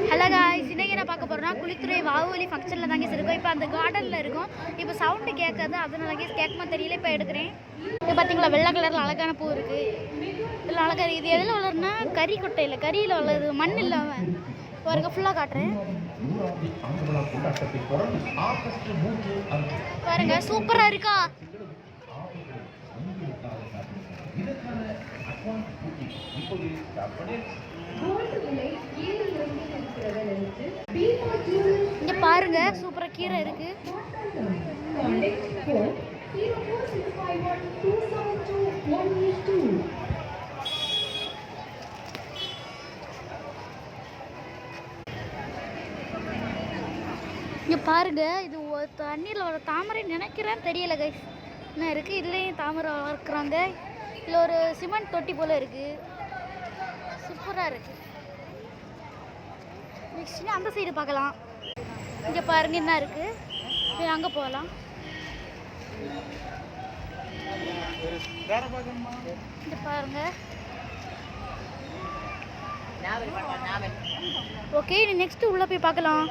Hello guys, இன்னைக்கு என்ன பார்க்க போகிறோம்னா குளித்துறை வாவுவலி ஃபங்க்ஷனில் தாங்க இருக்கோம். இப்போ அந்த கார்டனில் இருக்கும். இப்போ சவுண்டு கேட்காது, அதனால கேட்குமா தெரியல. இப்போ எடுக்கிறேன். இப்போ பார்த்தீங்களா, வெள்ளை கலரில் அழகான பூ இருக்குது. இல்லை அழகாக இது எதில் வளருன்னா கறி கொட்டையில், கறியில் வளருது, மண் இல்லாமல். பாருங்க, ஃபுல்லாக காட்டுறேன் பாருங்க, சூப்பராக இருக்கா. இங்க பாருங்க, சூப்பரா கீரை இருக்கு. இங்க பாருங்க, இது தண்ணீர்ல வர தாமரை நினைக்கிறேன், தெரியல கைஸ். என்ன இருக்கு இதுலயும் தாமரை வளர்க்குறாங்க. இதுல ஒரு சிமெண்ட் தொட்டி போல இருக்கு. சூப்பரா இருக்கு. நெக்ஸ்ட் அந்த சைடு பார்க்கலாம். இங்க பாருங்க என்ன இருக்கு, அங்க போகலாம். இங்க பாருங்க. ஓகே, நெக்ஸ்ட் உள்ள போய் பார்க்கலாம்.